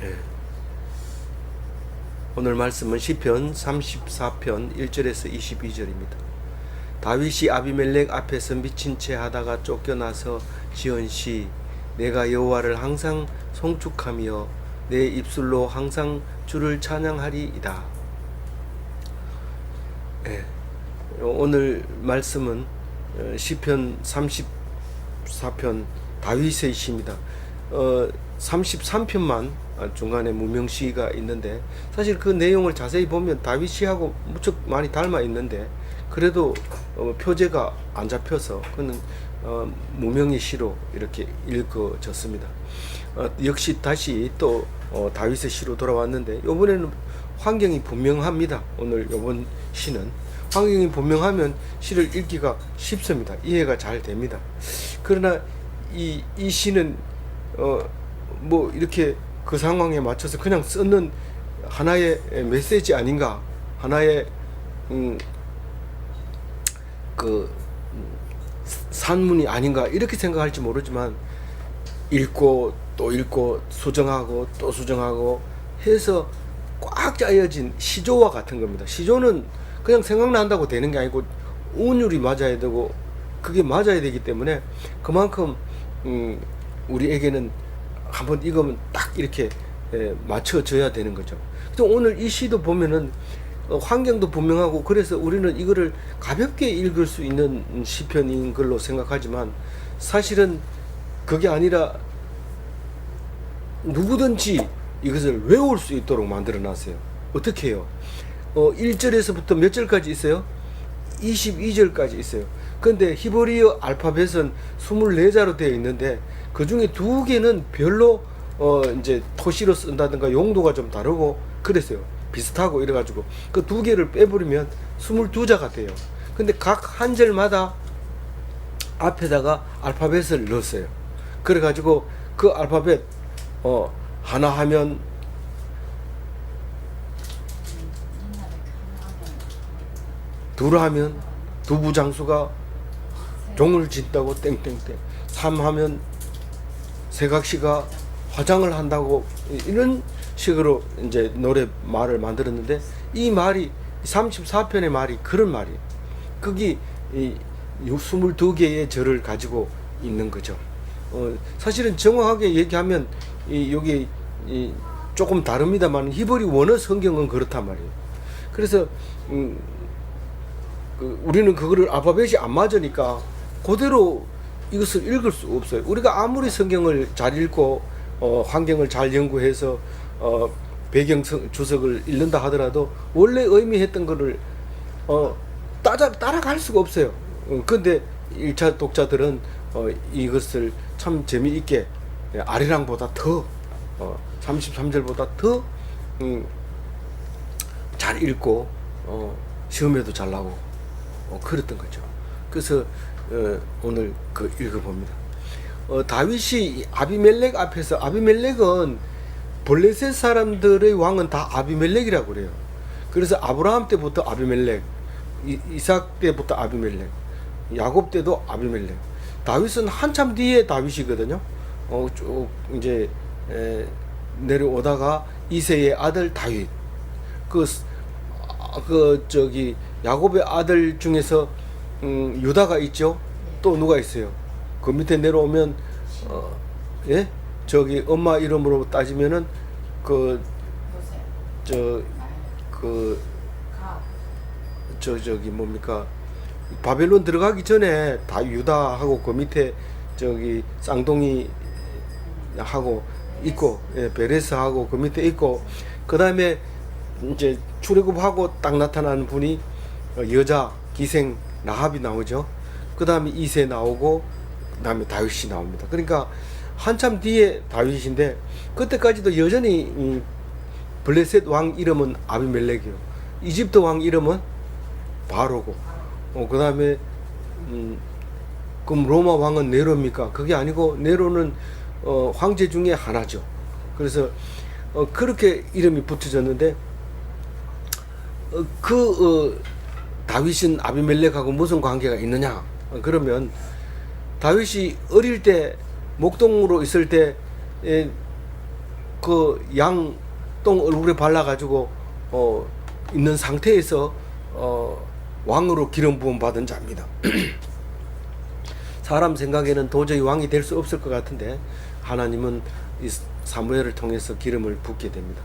예. 오늘 말씀은 시편 34편 1절에서 22절입니다. 다윗이 아비멜렉 앞에서 미친 채 하다가 쫓겨나서 지은 시, 내가 여호와를 항상 송축하며 내 입술로 항상 주를 찬양하리이다. 예. 오늘 말씀은 시편 34편 다윗의 시입니다. 33편만 중간에 무명시가 있는데, 사실 그 내용을 자세히 보면 다윗 시하고 무척 많이 닮아 있는데, 그래도 표제가 안 잡혀서 그는 무명의 시로 이렇게 읽어졌습니다. 역시 다시 또 다윗의 시로 돌아왔는데, 이번에는 환경이 분명합니다. 오늘 이번 시는 환경이 분명하면 시를 읽기가 쉽습니다. 이해가 잘 됩니다. 그러나 이 시는 뭐 이렇게 그 상황에 맞춰서 그냥 쓰는 하나의 메시지 아닌가, 하나의 그 산문이 아닌가 이렇게 생각할지 모르지만, 읽고 또 읽고 수정하고 또 수정하고 해서 꽉 짜여진 시조와 같은 겁니다. 시조는 그냥 생각난다고 되는 게 아니고 운율이 맞아야 되고, 그게 맞아야 되기 때문에 그만큼 우리에게는 한번 읽으면 딱 이렇게 맞춰져야 되는 거죠. 또 오늘 이 시도 보면은 환경도 분명하고, 그래서 우리는 이거를 가볍게 읽을 수 있는 시편인 걸로 생각하지만, 사실은 그게 아니라 누구든지 이것을 외울 수 있도록 만들어 놨어요. 어떻게 해요? 1절에서부터 몇 절까지 있어요? 22절까지 있어요. 근데 히브리어 알파벳은 24자로 되어 있는데, 그 중에 2개는 별로 이제 토시로 쓴다든가 용도가 좀 다르고 그랬어요. 비슷하고 이래가지고 그 2개를 빼버리면 22자가 돼요. 근데 각 한 절마다 앞에다가 알파벳을 넣었어요. 그래가지고 그 알파벳 하나 하면 둘 하면 두부장수가 종을 짓다고 땡땡땡, 3 하면 세각시가 화장을 한다고, 이런 식으로 이제 노래 말을 만들었는데, 이 말이 34편의 말이 그런 말이에요. 거기 22개의 절을 가지고 있는 거죠. 사실은 정확하게 얘기하면 여기 조금 다릅니다만, 히브리 원어 성경은 그렇단 말이에요. 그래서 우리는 그거를 알파벳이 안 맞으니까 그대로 이것을 읽을 수 없어요. 우리가 아무리 성경을 잘 읽고 환경을 잘 연구해서 배경 주석을 읽는다 하더라도 원래 의미했던 거를 따라갈 수가 없어요. 근데 1차 독자들은 이것을 참 재미있게 아리랑보다 더 33절보다 더 잘 읽고 시험에도 잘 나오고 그랬던 거죠. 그래서 오늘 그 읽어봅니다. 다윗이 아비멜렉 앞에서, 아비멜렉은 블레셋 사람들의 왕은 다 아비멜렉이라고 그래요. 그래서 아브라함 때부터 아비멜렉, 이삭 때부터 아비멜렉, 야곱 때도 아비멜렉. 다윗은 한참 뒤에 다윗이거든요. 쭉 이제 내려오다가 이새의 아들 다윗, 저기 야곱의 아들 중에서 유다가 있죠. 또 누가 있어요? 그 밑에 내려오면 예? 저기 엄마 이름으로 따지면은 저기 뭡니까? 바벨론 들어가기 전에 다 유다하고 그 밑에 저기 쌍둥이 하고 있고, 예, 베레스하고 그 밑에 있고, 그 다음에 이제 출애굽하고 딱 나타나는 분이 여자 기생 라합이 나오죠. 그 다음에 이새 나오고, 그 다음에 다윗이 나옵니다. 그러니까 한참 뒤에 다윗인데, 그때까지도 여전히 블레셋 왕 이름은 아비멜렉이요, 이집트 왕 이름은 바로고, 그 다음에 그럼 로마 왕은 네로입니까? 그게 아니고, 네로는 황제 중에 하나죠. 그래서 그렇게 이름이 붙여졌는데, 다윗은 아비멜렉하고 무슨 관계가 있느냐? 그러면 다윗이 어릴 때 목동으로 있을 때 그 양 똥 얼굴에 발라가지고 있는 상태에서 왕으로 기름 부음 받은 자입니다. 사람 생각에는 도저히 왕이 될 수 없을 것 같은데 하나님은 이 사무엘을 통해서 기름을 붓게 됩니다.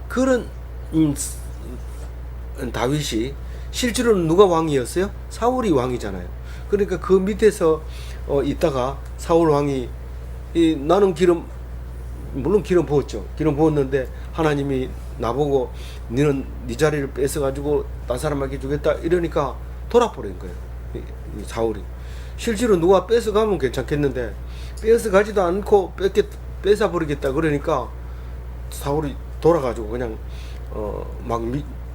그런 다윗이 실제로는 누가 왕이었어요? 사울이 왕이잖아요. 그러니까 그 밑에서 있다가 사울 왕이 나는 물론 기름 부었죠. 기름 부었는데 하나님이 나보고 너는 네 자리를 뺏어가지고 딴 사람에게 주겠다 이러니까 돌아버린 거예요. 이 사울이. 실제로 누가 뺏어가면 괜찮겠는데 뺏어가지도 않고 뺏어버리겠다 그러니까 사울이 돌아가지고 그냥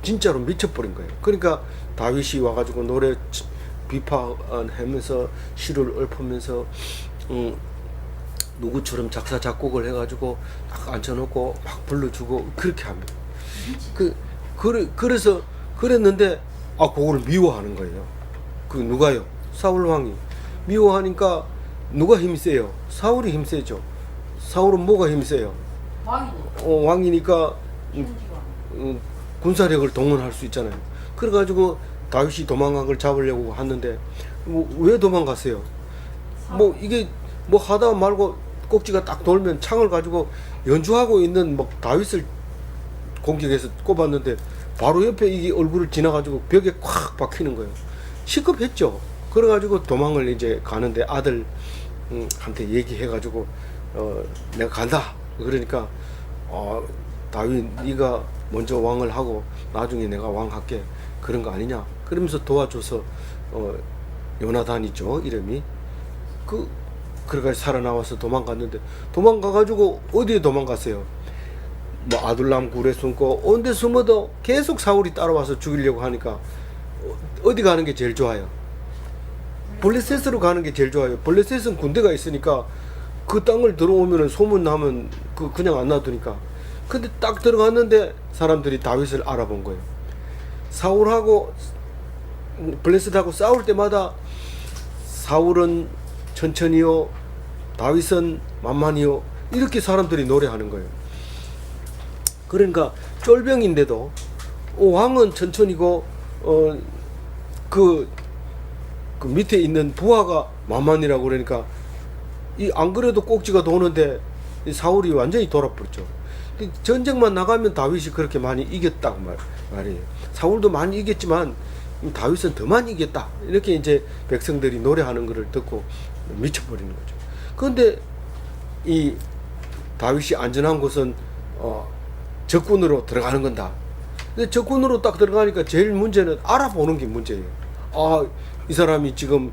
진짜로 미쳐버린 거예요. 그러니까 다윗이 와가지고 노래 비판하면서 시를 읊으면서 누구처럼 작사 작곡을 해가지고 딱 앉혀놓고 막 불러주고 그렇게 합니다. 그래서 그랬는데 그거를 미워하는 거예요. 그 누가요? 사울 왕이 미워하니까 누가 힘이 세요? 사울이 힘 세죠. 사울은 뭐가 힘이 세요? 왕이니까 군사력을 동원할 수 있잖아요. 그래가지고 다윗이 도망간 걸 잡으려고 하는데 왜 도망갔어요? 이게 하다 말고 꼭지가 딱 돌면 창을 가지고 연주하고 있는 다윗을 공격해서 꼽았는데 바로 옆에 이게 얼굴을 지나가지고 벽에 콱 박히는 거예요. 시급했죠. 그래가지고 도망을 이제 가는데 아들 한테 얘기해가지고 내가 간다. 그러니까 다윗 네가 먼저 왕을 하고 나중에 내가 왕 할게. 그런 거 아니냐. 그러면서 도와줘서 요나단이죠 이름이. 그래가지고 살아나와서 도망갔는데 도망가가지고 어디에 도망갔어요? 아둘람 굴에 숨고 온데 숨어도 계속 사울이 따라와서 죽이려고 하니까 어디 가는 게 제일 좋아요? 블레셋으로 가는 게 제일 좋아요. 블레셋은 군대가 있으니까 그 땅을 들어오면은 소문나면 그냥 안 놔두니까. 근데 딱 들어갔는데 사람들이 다윗을 알아본 거예요. 사울하고 블레셋하고 싸울 때마다 사울은 천천히요, 다윗은 만만히요, 이렇게 사람들이 노래하는 거예요. 그러니까 쫄병인데도 왕은 천천히고 그 밑에 있는 부하가 만만이라고 그러니까 안 그래도 꼭지가 도는데 사울이 완전히 돌아버렸죠. 전쟁만 나가면 다윗이 그렇게 많이 이겼다고 말이에요. 사울도 많이 이겼지만 다윗은 더 많이 이겼다. 이렇게 이제 백성들이 노래하는 것을 듣고 미쳐버리는 거죠. 그런데 이 다윗이 안전한 곳은 적군으로 들어가는 건다. 근데 적군으로 딱 들어가니까 제일 문제는 알아보는 게 문제예요. 이 사람이 지금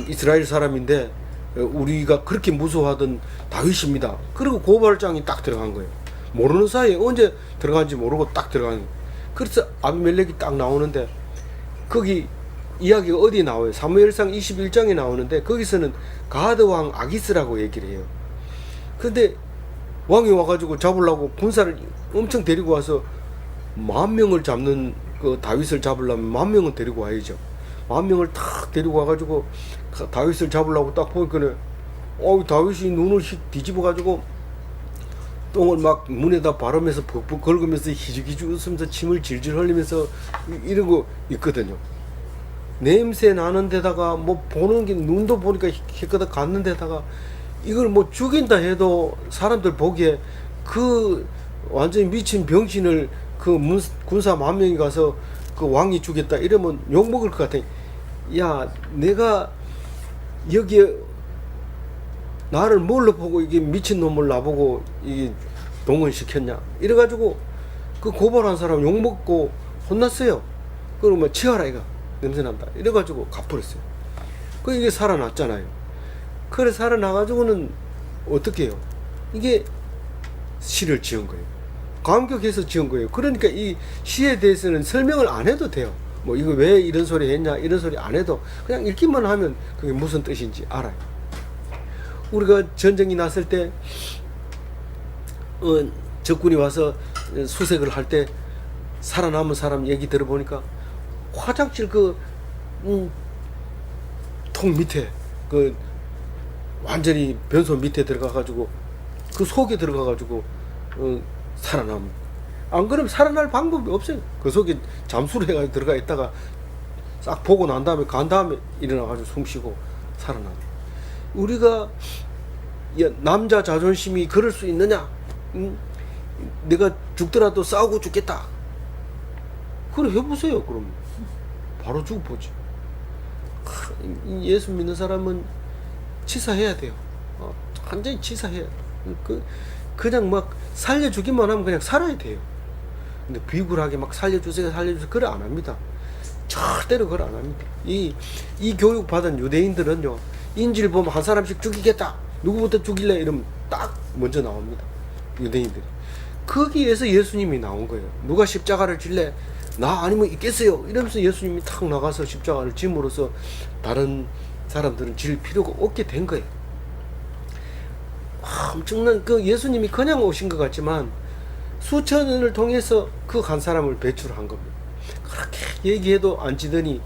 이스라엘 사람인데 우리가 그렇게 무서워하던 다윗입니다. 그리고 고발장이 딱 들어간 거예요. 모르는 사이에 언제 들어간지 모르고 딱 들어간 거예요. 그래서 아비멜렉이 딱 나오는데 거기 이야기가 어디 나와요? 사무엘상 21장에 나오는데 거기서는 가드 왕 아기스라고 얘기를 해요. 근데 왕이 와가지고 잡으려고 군사를 엄청 데리고 와서 10,000명을 잡는 그 다윗을 잡으려면 10,000명은 데리고 와야죠. 10,000명을 탁 데리고 와가지고 다윗을 잡으려고 딱 보니까 다윗이 눈을 뒤집어가지고 똥을 막 문에다 바르면서 벅벅 긁으면서 희죽희죽 웃으면서 침을 질질 흘리면서 이러고 있거든요. 냄새 나는 데다가 보는 게 눈도 보니까 깨끗하게 갔는 데다가 이걸 죽인다 해도 사람들 보기에 그 완전히 미친 병신을 군사 10,000명이 가서 그 왕이 죽였다 이러면 욕먹을 것 같아. 야, 내가 여기에 나를 뭘로 보고 이게 미친놈을 나보고 이게 동원시켰냐 이래가지고 그 고발한 사람 욕먹고 혼났어요. 그러면 치워라 이거 냄새난다 이래가지고 갚버렸어요. 이게 살아났잖아요. 그래 살아나가지고는 어떻게 해요? 이게 시를 지은 거예요. 감격해서 지은 거예요. 그러니까 이 시에 대해서는 설명을 안 해도 돼요. 이거 왜 이런 소리 했냐 이런 소리 안 해도 그냥 읽기만 하면 그게 무슨 뜻인지 알아요. 우리가 전쟁이 났을 때 적군이 와서 수색을 할 때 살아남은 사람 얘기 들어보니까 화장실 통 밑에 완전히 변소 밑에 들어가가지고 그 속에 들어가가지고 살아납니다. 안 그러면 살아날 방법이 없어요. 그 속에 잠수를 해가지고 들어가 있다가 싹 보고 난 다음에 간 다음에 일어나가지고 숨 쉬고 살아납니다. 우리가 남자 자존심이 그럴 수 있느냐? 내가 죽더라도 싸우고 죽겠다. 그래 해보세요. 그럼 바로 죽어보지. 예수 믿는 사람은 치사해야 돼요. 완전히 치사해야 돼. 그냥 막 살려주기만 하면 그냥 살아야 돼요. 근데 비굴하게 막 살려주세요 그래 안 합니다. 절대로 그걸 안 합니다. 이 교육 받은 유대인들은요, 인지를 보면 한 사람씩 죽이겠다, 누구부터 죽일래 이러면 딱 먼저 나옵니다. 유대인들이. 거기에서 예수님이 나온 거예요. 누가 십자가를 질래? 나 아니면 있겠어요. 이러면서 예수님이 탁 나가서 십자가를 짐으로써 다른 사람들은 질 필요가 없게 된 거예요. 엄청난 그 예수님이 그냥 오신 것 같지만 수천 년을 통해서 그 한 사람을 배출한 겁니다. 그렇게 얘기해도 안 지더니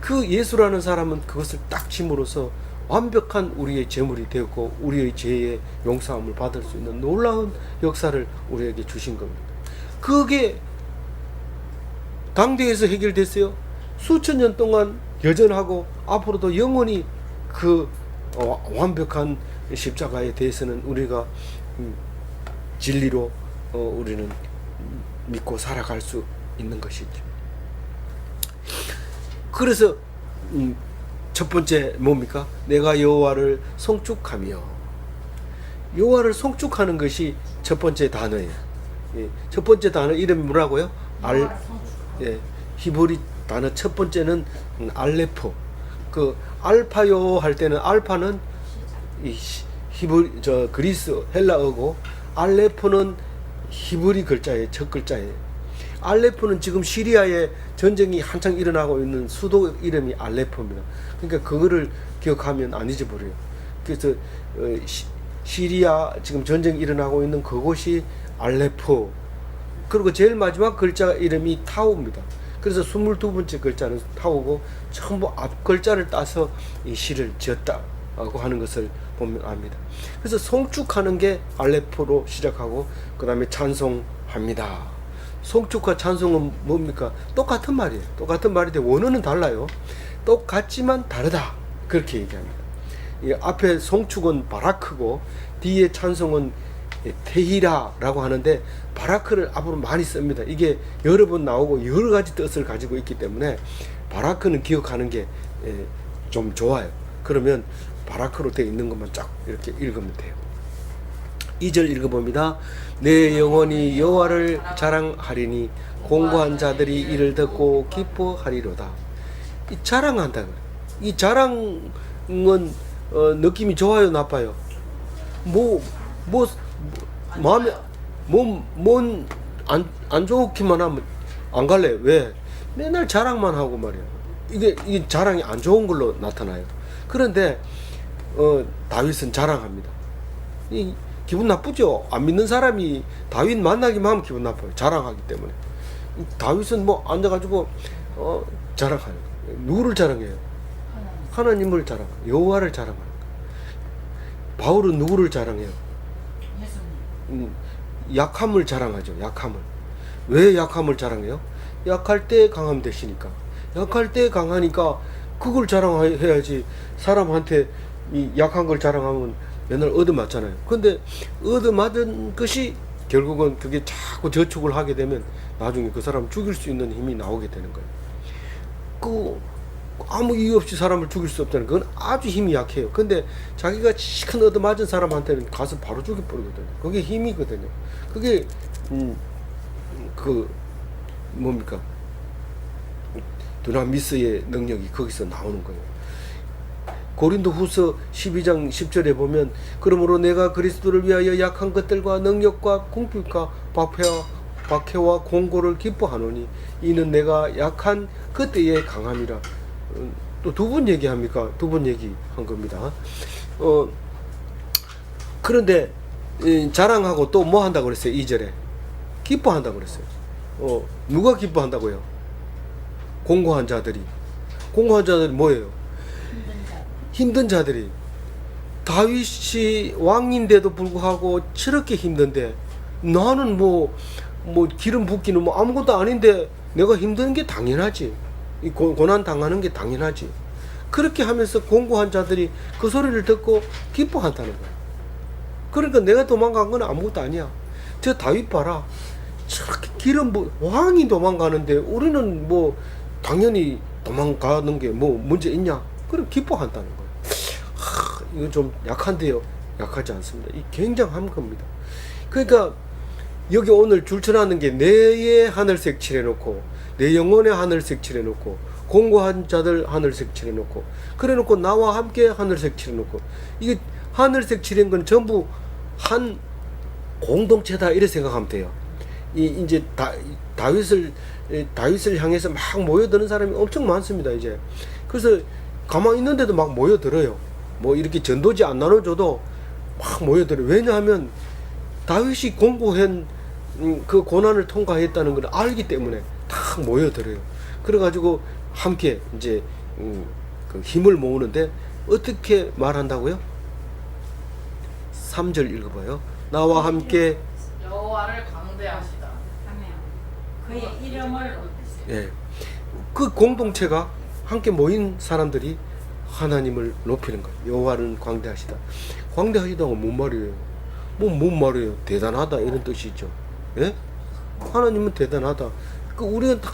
그 예수라는 사람은 그것을 딱 짐으로써 완벽한 우리의 제물이 되었고 우리의 죄의 용서함을 받을 수 있는 놀라운 역사를 우리에게 주신 겁니다. 그게 당대에서 해결됐어요. 수천 년 동안 여전하고 앞으로도 영원히 그 완벽한 십자가에 대해서는 우리가 진리로 우리는 믿고 살아갈 수 있는 것이죠. 그래서 첫 번째 뭡니까? 내가 여호와를 송축하며. 여호와를 송축하는 것이 첫 번째 단어예요. 첫 번째 단어 이름이 뭐라고요? 히브리 단어 첫 번째는 알레포. 그 알파요 할 때는 알파는 이 그리스 헬라어고 알레포는 히브리 글자예요. 첫 글자예요. 알레포는 지금 시리아에 전쟁이 한창 일어나고 있는 수도 이름이 알레포입니다. 그러니까 그거를 기억하면 안 잊어버려요. 그래서 시리아 지금 전쟁이 일어나고 있는 그곳이 알레포. 그리고 제일 마지막 글자 이름이 타우입니다. 그래서 22번째 글자는 타우고 전부 앞 글자를 따서 이 시를 지었다고 하는 것을 보면 압니다. 그래서 송축하는 게 알레포로 시작하고 그 다음에 찬송합니다. 송축과 찬송은 뭡니까? 똑같은 말이에요. 똑같은 말인데 원어는 달라요. 똑같지만 다르다. 그렇게 얘기합니다. 이 앞에 송축은 바라크고 뒤에 찬송은 테히라라고 하는데 바라크를 앞으로 많이 씁니다. 이게 여러 번 나오고 여러 가지 뜻을 가지고 있기 때문에 바라크는 기억하는 게 좀 좋아요. 그러면 바라크로 되어 있는 것만 쫙 이렇게 읽으면 돼요. 2절 읽어봅니다. 내 영혼이 여호와를 자랑하리니 공고한 자들이 이를 듣고 기뻐하리로다. 이 자랑한다. 이 자랑은 느낌이 좋아요, 나빠요? 마음에 안 좋기만 하면 안 갈래. 왜? 맨날 자랑만 하고 말이야. 이게 자랑이 안 좋은 걸로 나타나요. 그런데 다윗은 자랑합니다. 기분 나쁘죠. 안 믿는 사람이 다윗 만나기만 하면 기분 나빠요. 자랑하기 때문에. 다윗은 앉아가지고 자랑하는 거예요. 누구를 자랑해요? 하나님을 자랑해요. 여호와를 자랑하는 거예요. 바울은 누구를 자랑해요? 약함을 자랑하죠. 약함을. 왜 약함을 자랑해요? 약할 때 강함 되시니까. 약할 때 강하니까 그걸 자랑해야지. 사람한테 이 약한 걸 자랑하면 맨날 얻어맞잖아요. 근데 얻어맞은 것이 결국은 그게 자꾸 저축을 하게 되면 나중에 그 사람 죽일 수 있는 힘이 나오게 되는 거예요. 아무 이유 없이 사람을 죽일 수 없다는 그건 아주 힘이 약해요. 근데 자기가 시큰 얻어맞은 사람한테는 가서 바로 죽여버리거든요. 그게 힘이거든요. 그게 뭡니까? 두나미스의 능력이 거기서 나오는 거예요. 고린도후서 12장 10절에 보면 그러므로 내가 그리스도를 위하여 약한 것들과 능력과 궁핍과 박해와 공고를 기뻐하노니 이는 내가 약한 그때의 강함이라. 또 두 번 얘기합니까? 두 번 얘기한 겁니다. 그런데 자랑하고 또 뭐 한다고 그랬어요? 2절에 기뻐한다고 그랬어요. 누가 기뻐한다고요? 공고한 자들이. 공고한 자들이 뭐예요? 힘든 자들이. 다윗이 왕인데도 불구하고 저렇게 힘든데 나는 뭐 기름 붓기는 뭐 아무것도 아닌데 내가 힘든 게 당연하지. 이 고난 당하는 게 당연하지. 그렇게 하면서 공고한 자들이 그 소리를 듣고 기뻐한다는 거야. 그러니까 내가 도망간 건 아무것도 아니야. 저 다윗 봐라. 저렇게 왕이 도망가는데 우리는 뭐 당연히 도망가는 게 뭐 문제 있냐? 그럼 기뻐한다는 거야. 이거 좀 약한데요. 약하지 않습니다. 이 굉장한 겁니다. 그러니까 여기 오늘 줄천하는 게 내의 하늘색 칠해놓고 내 영혼의 하늘색 칠해놓고 공고한 자들 하늘색 칠해놓고 그래놓고 나와 함께 하늘색 칠해놓고 이게 하늘색 칠한 건 전부 한 공동체다 이렇게 생각하면 돼요. 이제 다윗을 향해서 막 모여드는 사람이 엄청 많습니다. 이제 그래서 가만히 있는데도 막 모여들어요. 뭐 이렇게 전도지 안 나눠줘도 막 모여들어요. 왜냐하면 다윗이 공고한 그 고난을 통과했다는 걸 알기 때문에 다 모여들어요. 그래가지고 함께 이제 그 힘을 모으는데 어떻게 말한다고요? 3절 읽어봐요. 나와 함께 여호와를 광대하시다. 그의 이름을 예, 그 공동체가 함께 모인 사람들이 하나님을 높이는 거예요. 여호와를 광대하시다. 광대하시다가 뭔 말이에요? 뭔 말이에요? 대단하다 이런 뜻이죠. 예? 하나님은 대단하다. 그 우리는 딱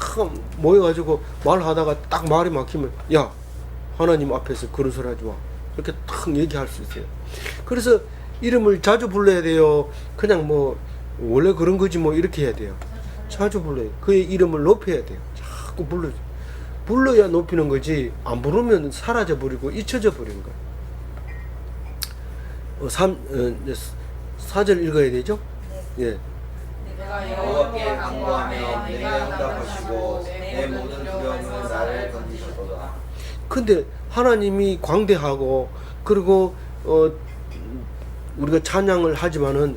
모여가지고 말하다가 딱 말이 막히면 야 하나님 앞에서 그런 소리 하지 마. 이렇게 딱 얘기할 수 있어요. 그래서 이름을 자주 불러야 돼요. 그냥 뭐 원래 그런 거지 뭐 이렇게 해야 돼요. 자주 불러요. 그의 이름을 높여야 돼요. 자꾸 불러야 높이는 거지 안 부르면 사라져 버리고 잊혀져 버리는 거예요. 4절 읽어야 되죠? 예. 내가 여호와께 간구하며 내가 응답하시고 내 모든 두려움을 나를 건지셨도다. 근데 하나님이 광대하고 그리고 우리가 찬양을 하지만은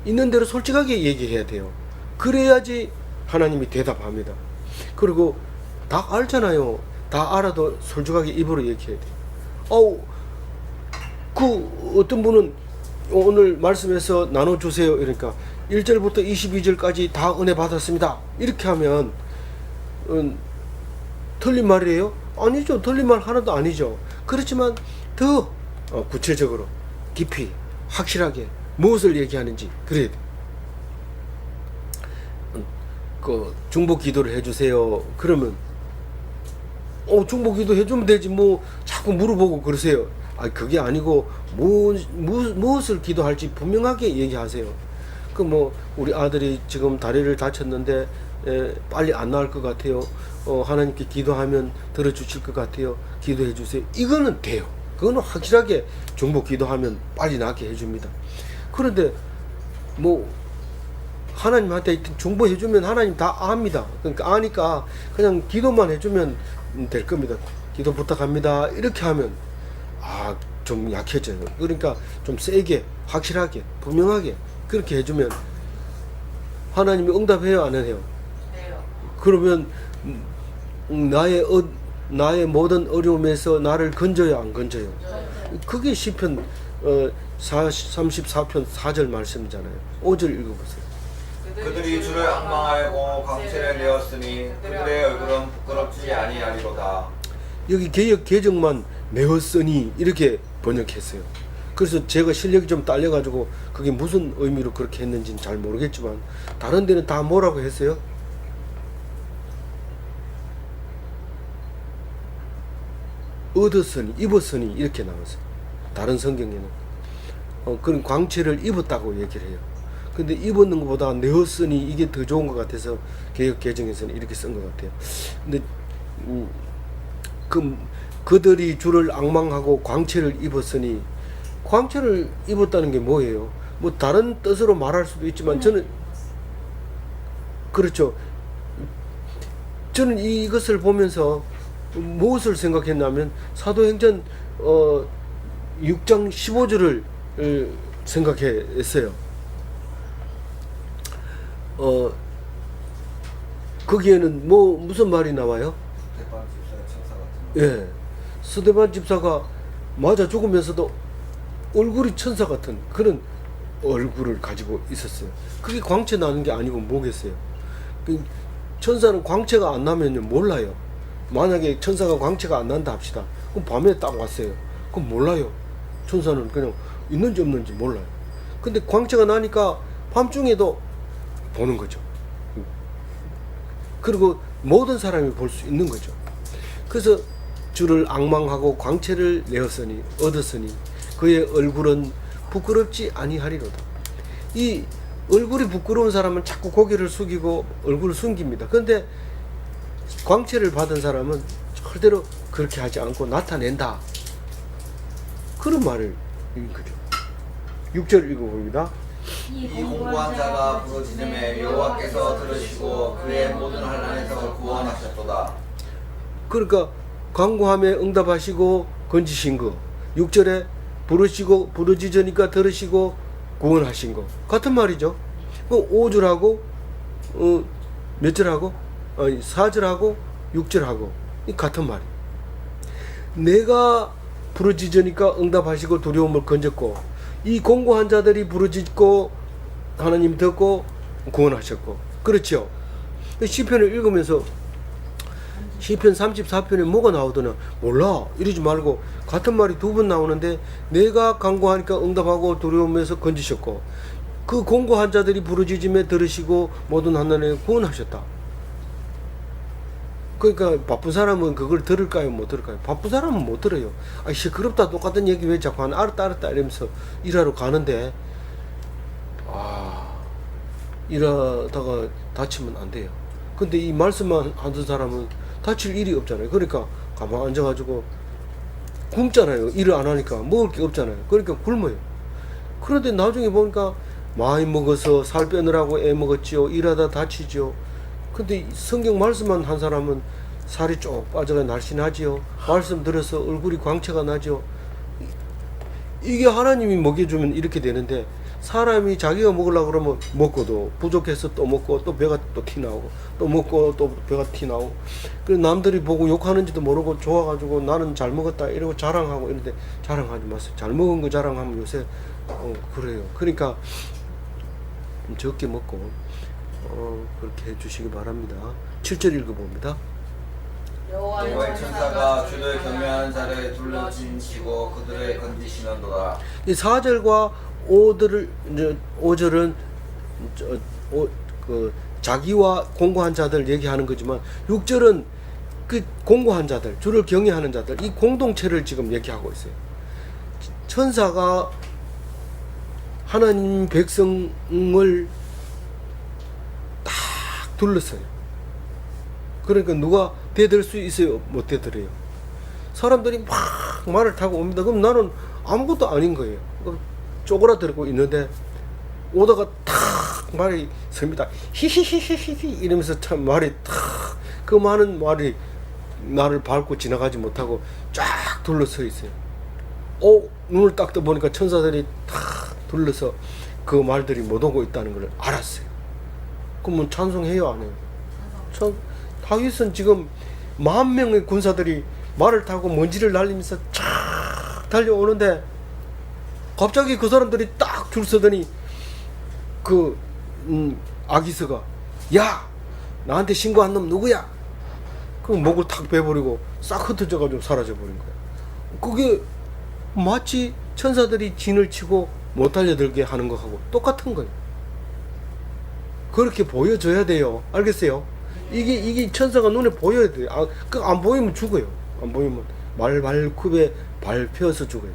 있는 대로 솔직하게 얘기해야 돼요. 그래야지 하나님이 대답합니다. 그리고 다 알잖아요. 다 알아도 솔직하게 입으로 얘기해야 돼요. 그 어떤 분은 오늘 말씀에서 나눠주세요. 이러니까 1절부터 22절까지 다 은혜 받았습니다. 이렇게 하면 틀린 말이에요? 아니죠. 틀린 말 하나도 아니죠. 그렇지만 더 구체적으로 깊이 확실하게 무엇을 얘기하는지 그래야 돼. 그 중보 기도를 해주세요. 그러면 중보 기도 해주면 되지 뭐 자꾸 물어보고 그러세요. 그게 아니고 무엇을 기도할지 분명하게 얘기하세요. 그 뭐 우리 아들이 지금 다리를 다쳤는데 빨리 안 나을 것 같아요. 하나님께 기도하면 들어주실 것 같아요. 기도해 주세요. 이거는 돼요. 그거는 확실하게 중보 기도하면 빨리 낫게 해줍니다. 그런데 뭐 하나님한테 중보 해주면 하나님 다 압니다. 그러니까 아니까 그냥 기도만 해주면 될 겁니다. 기도 부탁합니다. 이렇게 하면 좀 약해져요. 그러니까 좀 세게 확실하게 분명하게 그렇게 해주면 하나님이 응답해요 안 해요? 해요. 그러면 나의 모든 어려움에서 나를 건져요 안 건져요? 그게 시편 34편 4절 말씀이잖아요. 5절 읽어보세요. 그들이 주를 앙망하고 광채를 내었으니 그들의 얼굴은 부끄럽지 아니하리로다. 여기 개역 개정만 내었으니 이렇게 번역했어요. 그래서 제가 실력이 좀 딸려가지고 그게 무슨 의미로 그렇게 했는지는 잘 모르겠지만 다른 데는 다 뭐라고 했어요? 얻었으니 입었으니 이렇게 나왔어요. 다른 성경에는 그런 광채를 입었다고 얘기를 해요. 근데 입었는 것보다 내었으니 이게 더 좋은 것 같아서 개역 개정에서는 이렇게 쓴 것 같아요. 근데 그들이 주를 앙망하고 광채를 입었으니 광채를 입었다는 게 뭐예요? 뭐 다른 뜻으로 말할 수도 있지만 저는 그렇죠. 저는 이것을 보면서 무엇을 생각했냐면 사도행전 6장 15절을 생각했어요. 거기에는 무슨 말이 나와요? 대반 집사의 천사 같은 예, 스데반 집사가 맞아 죽으면서도 얼굴이 천사 같은 그런 얼굴을 가지고 있었어요. 그게 광채 나는 게 아니고 뭐겠어요? 그 천사는 광채가 안 나면요 몰라요. 만약에 천사가 광채가 안 난다 합시다. 그럼 밤에 딱 왔어요. 그럼 몰라요. 천사는 그냥 있는지 없는지 몰라요. 근데 광채가 나니까 밤중에도 보는 거죠. 그리고 모든 사람이 볼 수 있는 거죠. 그래서 주를 앙망하고 광채를 내었으니 얻었으니 그의 얼굴은 부끄럽지 아니하리로다. 이 얼굴이 부끄러운 사람은 자꾸 고개를 숙이고 얼굴을 숨깁니다. 그런데 광채를 받은 사람은 절대로 그렇게 하지 않고 나타낸다. 그런 말을 읽은 거죠. 6절 읽어봅니다. 이 공고한 자가 부르짖음에 여호와께서 들으시고 그의 모든 환난에서 구원하셨도다. 그러니까 간구함에 응답하시고 건지신 거. 6절에 부르시고 부르짖으니까 들으시고 구원하신 거. 같은 말이죠. 그 5절하고 몇 절하고 4절하고 6절하고 이 같은 말이에요. 내가 부르짖으니까 응답하시고 두려움을 건졌고 이 공고한 자들이 부르짖고 하나님 듣고 구원하셨고 그렇죠. 시편을 읽으면서 시편 34편에 뭐가 나오더나 몰라 이러지 말고 같은 말이 두 번 나오는데 내가 간구하니까 응답하고 두려움에서 건지셨고 그 공고한 자들이 부르짖음에 들으시고 모든 환난에 구원하셨다. 그러니까 바쁜 사람은 그걸 들을까요 못 들을까요? 바쁜 사람은 못 들어요. 아 시끄럽다 똑같은 얘기 왜 자꾸 하나 알았다 이러면서 일하러 가는데 일하다가 다치면 안 돼요. 근데 이 말씀만 하던 사람은 다칠 일이 없잖아요. 그러니까 가만 앉아가지고 굶잖아요. 일을 안 하니까 먹을 게 없잖아요. 그러니까 굶어요. 그런데 나중에 보니까 많이 먹어서 살 빼느라고 애 먹었지요. 일하다 다치죠. 근데 성경 말씀만 한 사람은 살이 쭉 빠져가 날씬하지요. 말씀 들어서 얼굴이 광채가 나죠. 이게 하나님이 먹여주면 이렇게 되는데 사람이 자기가 먹으려고 그러면 먹고도 부족해서 또 먹고 또 배가 또 티나오고 또 먹고 또 배가 티나오고 그리고 남들이 보고 욕하는지도 모르고 좋아가지고 나는 잘 먹었다 이러고 자랑하고 이런데 자랑하지 마세요. 잘 먹은 거 자랑하면 요새 그래요. 그러니까 좀 적게 먹고 그렇게 해주시기 바랍니다. 7절 읽어봅니다. 여호와의 천사가 주를 경외하는 자를 둘러진치고 그들을 건지시는도다. 이 4절과 5절은 자기와 공고한 자들 얘기하는 거지만 6절은 그 공고한 자들, 주를 경외하는 자들 이 공동체를 지금 얘기하고 있어요. 천사가 하나님 백성을 딱 둘러서요. 그러니까 누가 대들 수 있어요? 못 대들어요. 사람들이 막 말을 타고 옵니다. 그럼 나는 아무것도 아닌 거예요. 쪼그라들고 있는데 오다가 탁 말이 섭니다. 히히히히히 이러면서 참 말이 탁 그 많은 말이 나를 밟고 지나가지 못하고 쫙 둘러서 있어요. 눈을 딱 떠보니까 천사들이 탁 둘러서 그 말들이 못 오고 있다는 걸 알았어요. 그러면 찬송해요 안 해요? 다윗은 지금 10,000명의 군사들이 말을 타고 먼지를 날리면서 쫙 달려오는데 갑자기 그 사람들이 딱 줄 서더니 아기스가 야 나한테 신고한 놈 누구야? 그 목을 탁 베버리고 싹 흩어져가지고 사라져버린 거야. 그게 마치 천사들이 진을 치고 못 달려들게 하는 것하고 똑같은 거예요. 그렇게 보여줘야 돼요. 알겠어요? 이게 천사가 눈에 보여야 돼요. 안 보이면 죽어요. 안 보이면 말발굽에 밟혀서 죽어요.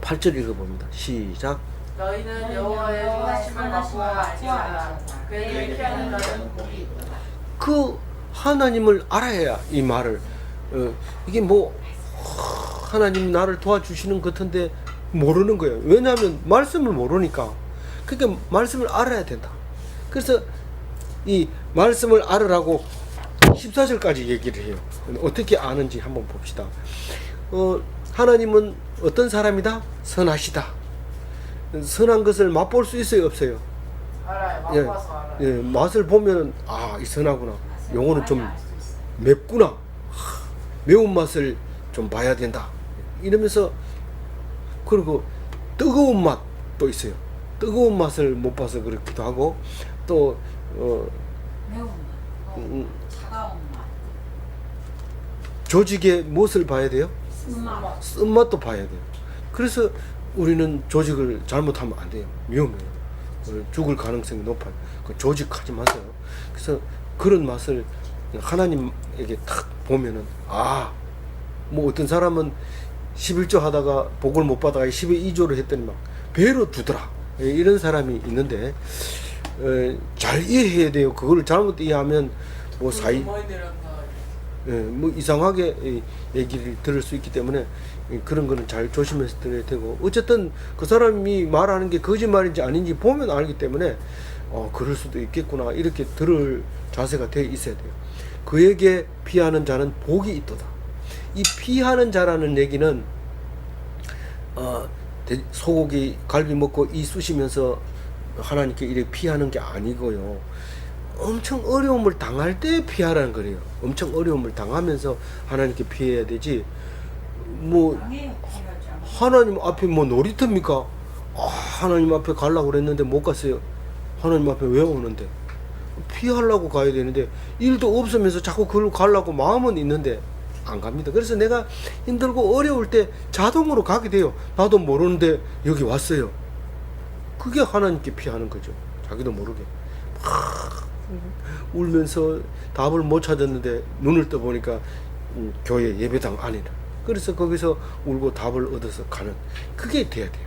8절 읽어봅니다. 시작. 너희는 여호와의 선하심을 맛보아 알지어다. 그에게 피하는 자는 복이 있다. 그 하나님을 알아야 이 말을 이게 뭐 하나님이 나를 도와주시는 것 같은데 모르는 거예요. 왜냐하면 말씀을 모르니까. 그러니까 말씀을 알아야 된다. 그래서 이 말씀을 알으라고 14절까지 얘기를 해요. 어떻게 아는지 한번 봅시다. 하나님은 어떤 사람이다? 선하시다. 선한 것을 맛볼 수 있어요, 없어요? 알아요. 맛봐서 알아요. 예, 맛을 보면 이 선하구나. 요거는 좀 맵구나. 매운맛을 좀 봐야 된다. 이러면서 그리고 뜨거운 맛도 있어요. 뜨거운 맛을 못 봐서 그렇기도 하고 또 매운 맛, 차가운 맛, 조직의 무엇을 봐야 돼요? 쓴맛. 쓴맛도 봐야 돼요. 그래서 우리는 조직을 잘못하면 안 돼요. 위험해요. 죽을 가능성이 높아요. 그 조직하지 마세요. 그래서 그런 맛을 하나님에게 딱 보면은 뭐 어떤 사람은 11조 하다가 복을 못 받아가 12조를 했더니 막 배로 주더라. 이런 사람이 있는데 잘 이해해야 돼요. 그걸 잘못 이해하면 뭐 뭐 이상하게 얘기를 들을 수 있기 때문에 그런 거는 잘 조심해서 들어야 되고, 어쨌든 그 사람이 말하는 게 거짓말인지 아닌지 보면 알기 때문에 그럴 수도 있겠구나 이렇게 들을 자세가 되어 있어야 돼요. 그에게 피하는 자는 복이 있도다. 이 피하는 자라는 얘기는 소고기 갈비 먹고 이 쑤시면서 하나님께 이렇게 피하는 게 아니고요. 엄청 어려움을 당할 때 피하라는 거예요. 엄청 어려움을 당하면서 하나님께 피해야 되지. 뭐 강해요. 피하지 않고. 하나님 앞에 뭐 놀이터입니까? 하나님 앞에 가려고 그랬는데 못 갔어요. 하나님 앞에 왜 오는데? 피하려고 가야 되는데 일도 없으면서 자꾸 그걸 가려고 마음은 있는데 안 갑니다. 그래서 내가 힘들고 어려울 때 자동으로 가게 돼요. 나도 모르는데 여기 왔어요. 그게 하나님께 피하는 거죠. 자기도 모르게 울면서 답을 못 찾았는데 눈을 떠보니까 교회 예배당 안이라. 그래서 거기서 울고 답을 얻어서 가는, 그게 돼야 돼요.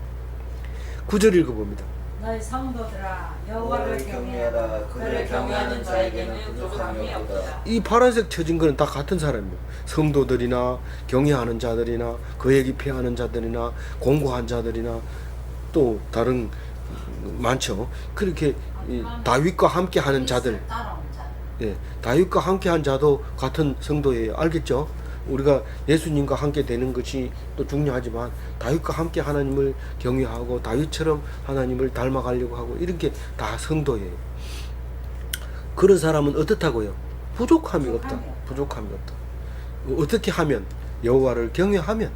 9절 읽어봅니다. 너희 성도들아 여호와를 여호와를 경외하라. 경외하라. 그를 경외하는 자에게는 부족함이 없다. 이 파란색 쳐진 거는 다 같은 사람이에요. 성도들이나 경외하는 자들이나 그에게 피하는 자들이나 공고한 자들이나 또 다른 많죠. 그렇게 다윗과 함께 하는 자들, 따라온 자들. 예, 다윗과 함께 한 자도 같은 성도예요. 알겠죠? 우리가 예수님과 함께 되는 것이 또 중요하지만 다윗과 함께 하나님을 경외하고 다윗처럼 하나님을 닮아가려고 하고 이런 게 다 성도예요. 그런 사람은 어떻다고요? 부족함이 없다. 부족함이 없다. 어떻게 하면? 여호와를 경외하면.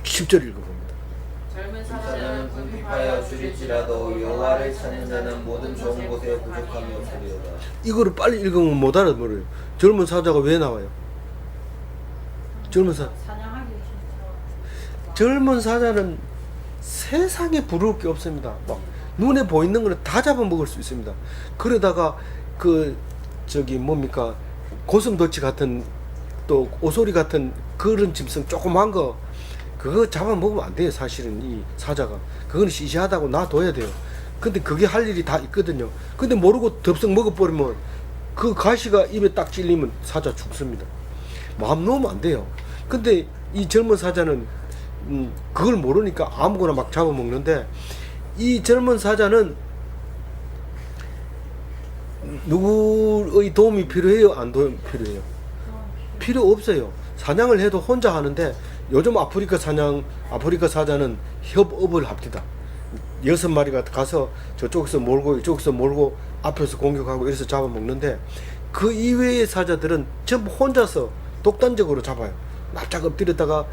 10절 읽어봅니다. 젊은 사자는 사자는 궁핍하여 줄일지라도 여호와를 찾는 자는 모든 좋은 곳에 부족함이 없으리로다. 이거를 빨리 읽으면 못 알아들어요. 젊은 사자가 왜 나와요? 젊은 사냥하기 힘들어. 젊은 사자는 세상에 부러울 게 없습니다. 막 눈에 보이는 거는 다 잡아먹을 수 있습니다. 그러다가 뭡니까 고슴도치 같은 또 오소리 같은 그런 짐승 조그만 거 그거 잡아먹으면 안 돼요. 사실은 이 사자가 그거는 시시하다고 놔둬야 돼요. 근데 그게 할 일이 다 있거든요. 근데 모르고 덥석 먹어버리면 그 가시가 입에 딱 찔리면 사자 죽습니다. 마음 놓으면 안 돼요. 근데 이 젊은 사자는 그걸 모르니까 아무거나 막 잡아먹는데, 이 젊은 사자는 누구의 도움이 필요해요? 안 필요해요? 필요 없어요. 사냥을 해도 혼자 하는데, 요즘 아프리카 사자는 협업을 합니다. 6마리가 가서 저쪽에서 몰고 이쪽에서 몰고 앞에서 공격하고 이래서 잡아먹는데, 그 이외의 사자들은 전부 혼자서 독단적으로 잡아요. 납작 엎드렸다가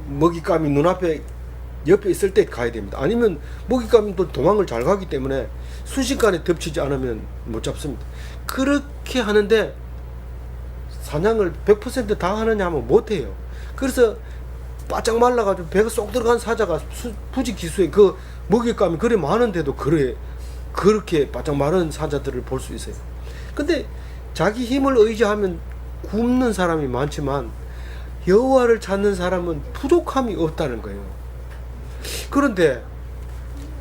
먹잇감이 눈앞에 옆에 있을 때 가야 됩니다. 아니면 먹잇감이 또 도망을 잘 가기 때문에 순식간에 덮치지 않으면 못 잡습니다. 그렇게 하는데 사냥을 100% 다 하느냐 하면 못해요. 그래서 바짝 말라가지고 배가 쏙 들어간 사자가 부지기수에 그 먹잇감이 그래 많은데도 그렇게 바짝 마른 사자들을 볼 수 있어요. 근데 자기 힘을 의지하면 굶는 사람이 많지만 여호와를 찾는 사람은 부족함이 없다는 거예요. 그런데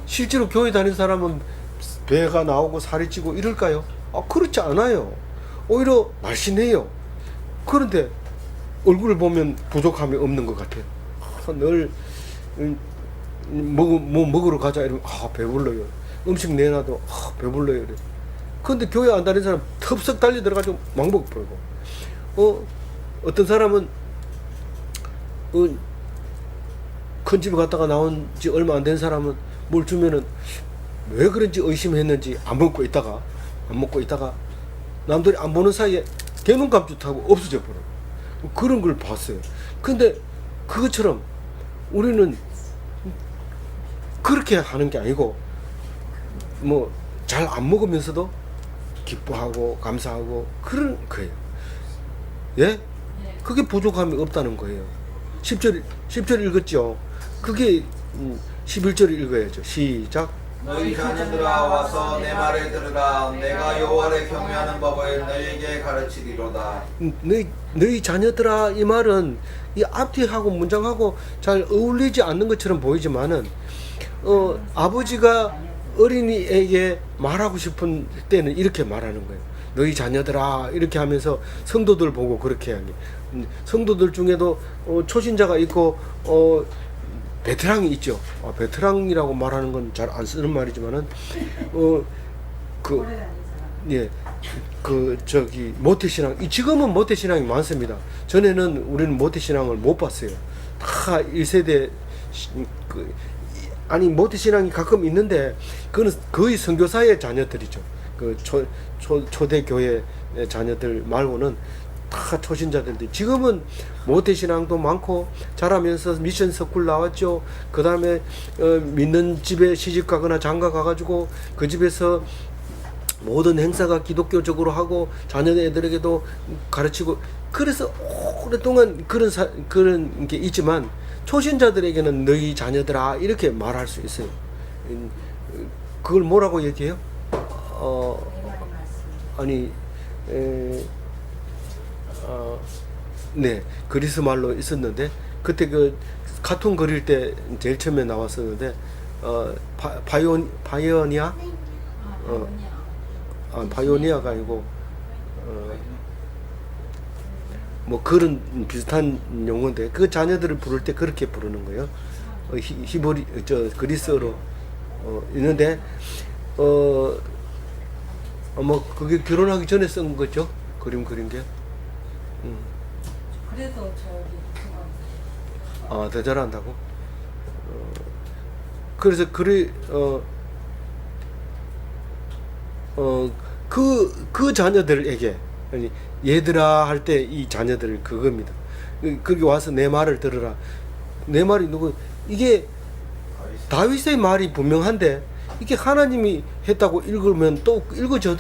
실제로 교회 다니는 사람은 배가 나오고 살이 찌고 이럴까요? 그렇지 않아요. 오히려 날씬해요. 그런데 얼굴을 보면 부족함이 없는 것 같아요. 늘 뭐 먹으러 가자 이러면 배불러요. 음식 내놔도 배불러요. 이래. 근데 교회 안 다니는 사람 텁썩 달리 들어가지고 막 먹어버리고, 어떤 사람은 큰 집에 갔다가 나온 지 얼마 안 된 사람은 뭘 주면은 왜 그런지 의심했는지 안 먹고 있다가 남들이 안 보는 사이에 개눈 깜짝하고 없어져 버려. 그런 걸 봤어요. 근데 그것처럼 우리는 그렇게 하는 게 아니고 뭐 잘 안 먹으면서도 기뻐하고 감사하고 그런 거예요. 예? 그게 부족함이 없다는 거예요. 10절 읽었죠? 그게 11절 읽어야죠. 시작. 너희 자녀들아 와서 내 말을 들으라. 내가 여호와를 경외하는 법을 너희에게 가르치리로다. 너희 자녀들아, 이 말은 이 앞뒤하고 문장하고 잘 어울리지 않는 것처럼 보이지만은 아버지가 어린이에게 말하고 싶은 때는 이렇게 말하는 거예요. 너희 자녀들아 이렇게 하면서 성도들 보고 그렇게 하는 게, 성도들 중에도 초신자가 있고 베테랑이 있죠. 베테랑이라고 말하는 건 잘 안 쓰는 말이지만은 예, 저기 모태신앙, 지금은 모태신앙이 많습니다. 전에는 우리는 모태신앙을 못 봤어요. 다 1세대 아니 모태신앙이 가끔 있는데 그거는 거의 선교사의 자녀들이죠. 그 초대 교회 자녀들 말고는 다 초신자들인데, 지금은 모태신앙도 많고 자라면서 미션 스쿨 나왔죠. 그 다음에 믿는 집에 시집 가거나 장가 가가지고 그 집에서 모든 행사가 기독교적으로 하고 자녀들에게도 가르치고, 그래서 오랫동안 그런 게 있지만 초신자들에게는 너희 자녀들아 이렇게 말할 수 있어요. 그걸 뭐라고 얘기해요? 아니 네, 그리스 말로 있었는데, 그때 그 카툰 그릴 때 제일 처음에 나왔었는데 바이오니아 바이오니아가 아니고 뭐 그런 비슷한 용어인데, 그 자녀들을 부를 때 그렇게 부르는 거예요. 히브리 그리스어로 있는데 뭐 그게 결혼하기 전에 쓴 거죠. 그림 그린 게. 그래도 저기 더 잘한다고. 그래서 그 자녀들에게, 아니 얘들아 할 때 이 자녀들 그겁니다. 거기 와서 내 말을 들으라. 내 말이 누구? 이게 다윗의 말이 분명한데 이게 하나님이 했다고 읽으면 또 읽어져요.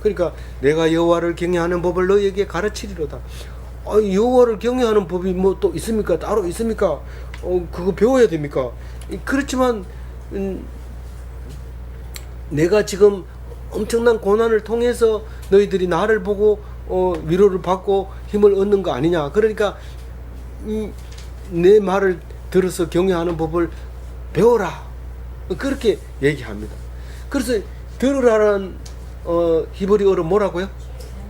그러니까 내가 여호와를 경외하는 법을 너희에게 가르치리로다. 여호와를 경외하는 법이 뭐 또 있습니까? 따로 있습니까? 그거 배워야 됩니까? 그렇지만 내가 지금 엄청난 고난을 통해서 너희들이 나를 보고 위로를 받고 힘을 얻는 거 아니냐. 그러니까 내 말을 들어서 경외하는 법을 배워라. 그렇게 얘기합니다. 그래서 들으라는 히브리어로 뭐라고요?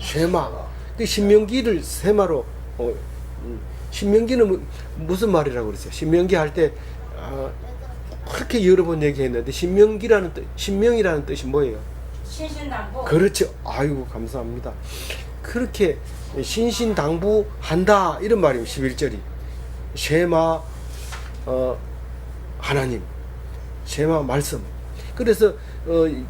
쉐마. 신명기를 세마로 신명기는 무슨 말이라고 그랬어요? 신명기 할 때 그렇게 여러 번 얘기했는데, 신명이라는 뜻이 뭐예요? 신신당부. 그렇죠. 아이고 감사합니다. 그렇게 신신당부한다 이런 말입니다. 11절이 쉐마 하나님, 쉐마 말씀. 그래서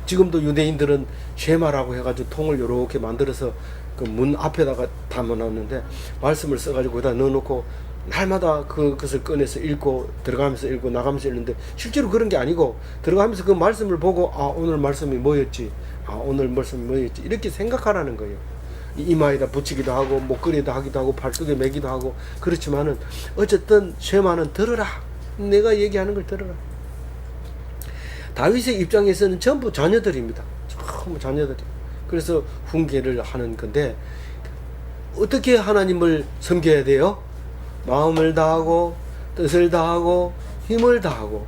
지금도 유대인들은 쉐마라고 해가지고 통을 이렇게 만들어서 그 문 앞에다가 담아놨는데, 말씀을 써가지고 거기다 넣어놓고 날마다 그것을 꺼내서 읽고 들어가면서 읽고 나가면서 읽는데, 실제로 그런 게 아니고 들어가면서 그 말씀을 보고 오늘 말씀이 뭐였지, 오늘 말씀이 뭐였지 이렇게 생각하라는 거예요. 이마에다 붙이기도 하고 목걸이에다 하기도 하고 팔뚝에 매기도 하고. 그렇지만은 어쨌든 쉐마는 들어라. 내가 얘기하는 걸 들어라. 다윗의 입장에서는 전부 자녀들입니다. 전부 자녀들이. 그래서 훈계를 하는 건데, 어떻게 하나님을 섬겨야 돼요? 마음을 다하고 뜻을 다하고 힘을 다하고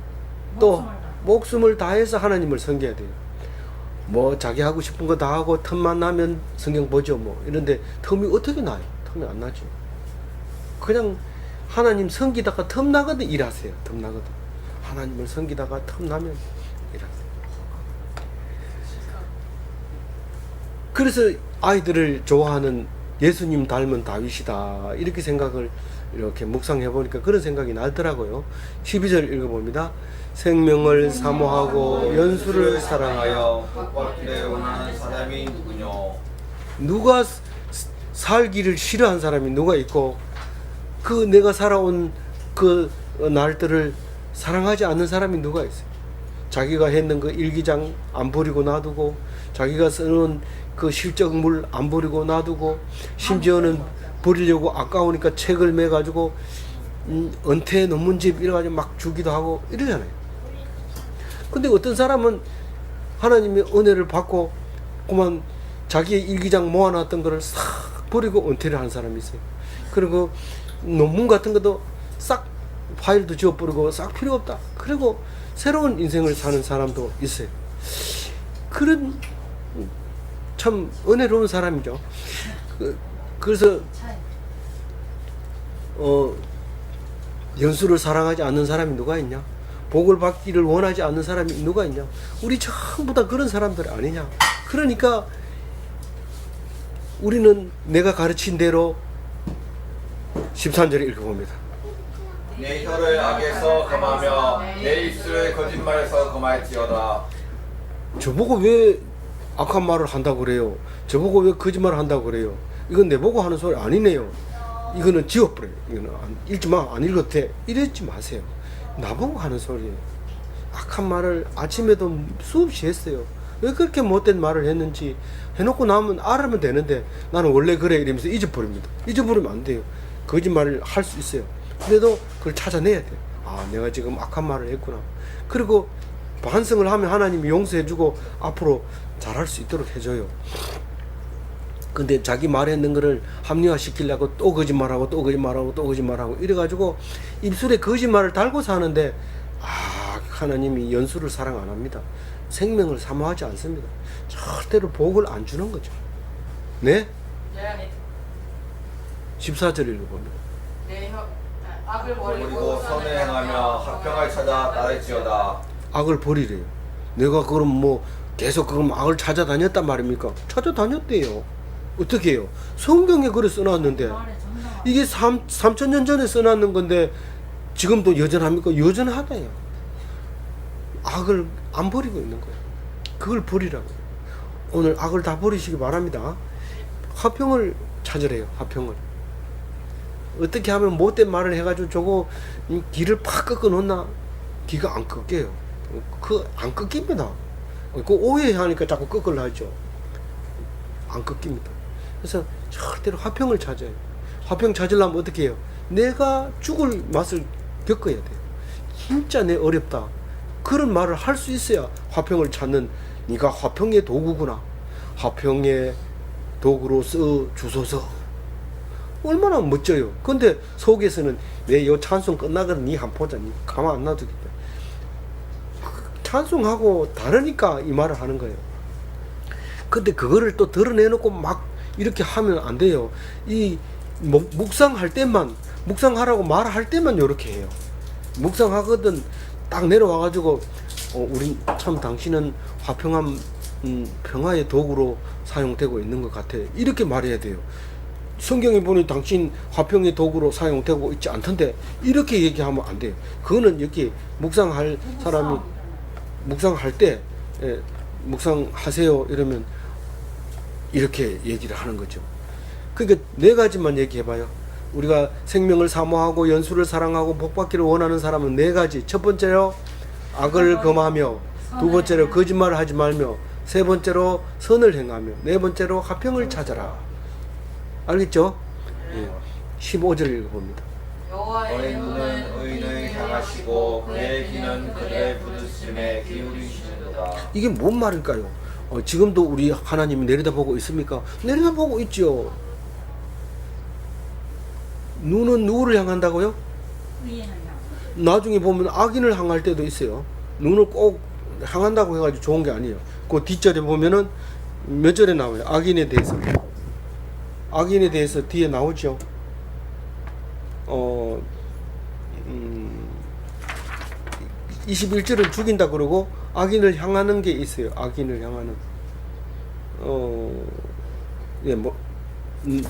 또 목숨을 다해서 하나님을 섬겨야 돼요. 뭐 자기 하고 싶은 거 다 하고 틈만 나면 성경 보죠 뭐 이런데, 틈이 어떻게 나요? 틈이 안 나죠. 그냥 하나님 섬기다가 틈 나거든 일하세요. 틈 나거든. 하나님을 섬기다가 틈 나면 일하세요. 그래서 아이들을 좋아하는 예수님 닮은 다윗이다 이렇게 생각을 이렇게 묵상해 보니까 그런 생각이 나더라고요. 12절 읽어봅니다. 생명을 사모하고 연수를 사랑하여 복받기를 원하는 사람이 누구뇨? 누가 살기를 싫어하는 사람이 누가 있고 그 내가 살아온 그 날들을 사랑하지 않는 사람이 누가 있어요. 자기가 했는 그 일기장 안 버리고 놔두고 자기가 쓰는 그 실적물 안 버리고 놔두고 심지어는 버리려고 아까우니까 책을 매가지고 은퇴 논문집 이래가지고 막 주기도 하고 이러잖아요. 근데 어떤 사람은 하나님의 은혜를 받고 그만 자기의 일기장 모아놨던 거를 싹 버리고 은퇴를 한 사람이 있어요. 그리고 논문 같은 것도 싹 파일도 지워버리고 싹 필요 없다. 그리고 새로운 인생을 사는 사람도 있어요. 그런 참 은혜로운 사람이죠. 그래서 연수를 사랑하지 않는 사람이 누가 있냐? 복을 받기를 원하지 않는 사람이 누가 있냐? 우리 전부 다 그런 사람들 아니냐? 그러니까 우리는 내가 가르친 대로 13절에 읽어봅니다. 내 혀를 악에서 금하며 내 입술을 거짓말에서 금할지어다. 저보고 왜 악한 말을 한다고 그래요? 저보고 왜 거짓말을 한다고 그래요? 이건 내보고 하는 소리 아니네요. 이거는 지워버려요. 이거는 읽지 마. 안 읽어도 돼. 이러지 마세요. 나보고 하는 소리예요. 악한 말을 아침에도 수없이 했어요. 왜 그렇게 못된 말을 했는지 해놓고 나면 알아면 되는데 나는 원래 그래 이러면서 잊어버립니다. 잊어버리면 안 돼요. 거짓말을 할 수 있어요. 그래도 그걸 찾아내야 돼요. 아, 내가 지금 악한 말을 했구나. 그리고 반성을 하면 하나님이 용서해주고 앞으로 잘할 수 있도록 해줘요. 근데 자기 말했는 거를 합리화시키려고 또 거짓말하고 또 거짓말하고 또 거짓말하고 이래가지고 입술에 거짓말을 달고 사는데 하나님이 연수를 사랑 안 합니다. 생명을 사모하지 않습니다. 절대로 복을 안 주는 거죠. 네? 14절 읽어봅니다. 악을 그리고 선을 행하며 화평을 찾아 따를지어다. 악을 버리래요. 내가 그럼 뭐 계속 그럼 악을 찾아다녔단 말입니까? 찾아다녔대요. 어떻게 해요? 성경에 글을 써놨는데 이게 3,000년 전에 써놨는 건데 지금도 여전합니까? 여전하다요. 악을 안 버리고 있는 거예요. 그걸 버리라고. 오늘 악을 다 버리시기 바랍니다. 화평을 찾으래요. 화평을. 어떻게 하면 못된 말을 해가지고 저거 길을 팍 꺾어 놓나? 기가 안 꺾여요. 안 꺾입니다. 그 오해하니까 자꾸 꺾으려 하죠. 안 꺾입니다. 그래서 절대로 화평을 찾아요. 화평 찾으려면 어떻게 해요? 내가 죽을 맛을 겪어야 돼요. 진짜 내 어렵다. 그런 말을 할 수 있어야 화평을 찾는, 네가 화평의 도구구나. 화평의 도구로 써 주소서. 얼마나 멋져요. 근데 속에서는 내 요 찬송 끝나거든 니 한 보자. 니 가만 안 놔두겠다. 찬송하고 다르니까 이 말을 하는 거예요. 근데 그거를 또 드러내놓고 막 이렇게 하면 안 돼요. 이 묵상할 때만, 묵상하라고 말할 때만 이렇게 해요. 묵상하거든 딱 내려와가지고 우리 참 당신은 화평함 평화의 도구로 사용되고 있는 것 같아. 이렇게 말해야 돼요. 성경에 보니 당신 화평의 도구로 사용되고 있지 않던데 이렇게 얘기하면 안 돼요. 그거는 여기 묵상할 사람이 묵상할 때 묵상하세요 이러면 이렇게 얘기를 하는 거죠. 그러니까 네 가지만 얘기해봐요. 우리가 생명을 사모하고 연수를 사랑하고 복받기를 원하는 사람은 네 가지. 첫 번째로 악을 금하며, 두 번째로 거짓말을 하지 말며, 세 번째로 선을 행하며, 네 번째로 화평을 찾아라. 알겠죠? 예. 15절 읽어봅니다. 너의 눈은 의인을 향하시고 그의 귀는 그들의 부르심에 기울이시는도다. 이게 뭔 말일까요? 지금도 우리 하나님이 내려다보고 있습니까? 내려다보고 있죠. 눈은 누구를 향한다고요? 나중에 보면 악인을 향할 때도 있어요. 눈을 꼭 향한다고 해가지고 좋은 게 아니에요. 그 뒷절에 보면은 몇 절에 나와요? 악인에 대해서. 악인에 대해서 뒤에 나오죠. 21절은 죽인다 그러고 악인을 향하는 게 있어요. 악인을 향하는. 예, 뭐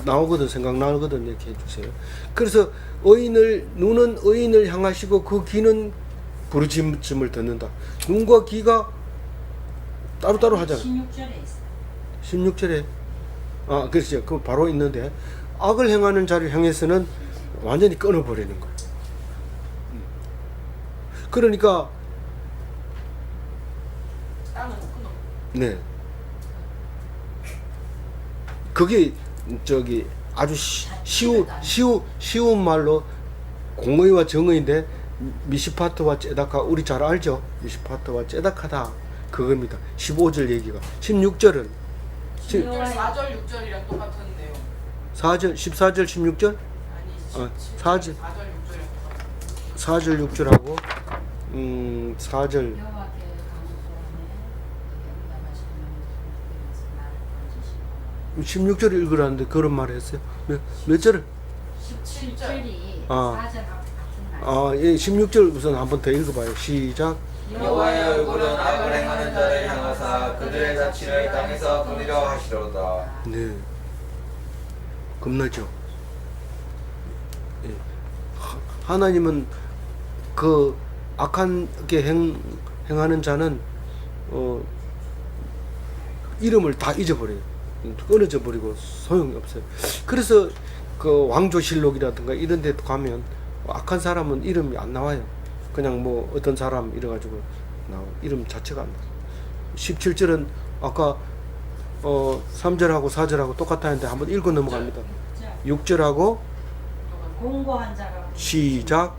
나오거든, 생각나거든. 이렇게 해주세요. 그래서 눈은 의인을 향하시고 그 귀는 부르짖음을 듣는다. 눈과 귀가 따로따로 하잖아. 16절에 있어요. 16절에 그렇죠. 그 바로 있는데 악을 행하는 자를 향해서는 완전히 끊어버리는 거예요. 그러니까 땅은 끊어. 네. 그게 저기 아주 쉬운 말로 공의와 정의인데 미시파트와 째다카 우리 잘 알죠? 미시파트와 째다카다 그겁니다. 15절 얘기가 16절은 4절 6절이랑 똑같은 내용. 4절 14절 16절 아니 4절 4절 6절이랑 똑같은. 4절 6절하고 4절 여호와께 강소하네 영감하시는 16절을 읽으라는데 그런 말을 했어요. 몇 절을? 17절이 아. 4절하고 같은 말. 예, 16절 우선 한번 더 읽어봐요. 시작. 여호와의 얼굴은 악을 행하는 자를 향하사 그들의 자취를 땅에서 끊으려 하시로다. 네. 겁나죠. 예. 하나님은 그 악하게 행하는 자는 이름을 다 잊어버려요. 끊어져 버리고 소용이 없어요. 그래서 그 왕조실록이라든가 이런 데 가면 악한 사람은 이름이 안 나와요. 그냥 뭐 어떤 사람 이래가지고 나와 이름 자체가 안 나와요. 17절은 아까 3절하고 4절하고 똑같았는데 한번 읽고 넘어갑니다. 6절하고 공고한 자가 시작.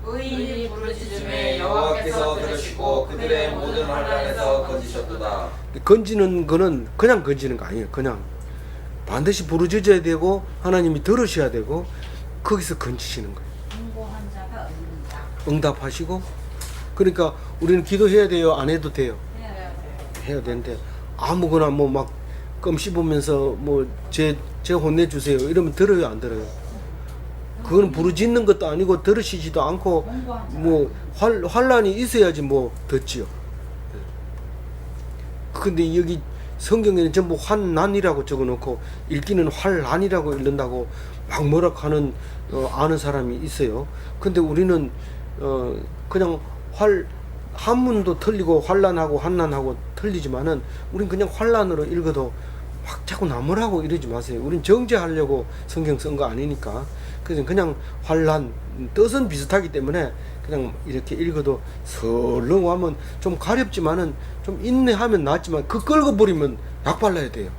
의인이 부르짖음에 여호와께서 들으시고 그들의 모든 환난에서 건지셨도다. 건지는 거는 그냥 건지는 거 아니에요. 그냥 반드시 부르짖어야 되고 하나님이 들으셔야 되고 거기서 건지시는 거예요. 공고한 자가 응답 응답하시고 그러니까 우리는 기도해야 돼요? 안 해도 돼요? 해야 돼요. 해야 되는데 아무거나 뭐 막 껌 씹으면서 뭐 제 혼내주세요 이러면 들어요? 안 들어요? 그건 부르짖는 것도 아니고 들으시지도 않고 공고한 자가 뭐 환란이 있어야지 뭐 듣지요. 근데 여기 성경에는 전부 환난이라고 적어놓고 읽기는 환란이라고 읽는다고 막 뭐라 하는 아는 사람이 있어요. 근데 우리는 그냥 한문도 틀리고 환란하고 환난하고 틀리지만은 우린 그냥 환란으로 읽어도 막 자꾸 나무라고 이러지 마세요. 우린 정죄하려고 성경 쓴 거 아니니까. 그래서 그냥 환란 뜻은 비슷하기 때문에 그냥 이렇게 읽어도 설렁 하면 좀 가렵지만은 좀 인내하면 낫지만 그 끌고 버리면 약 발라야 돼요.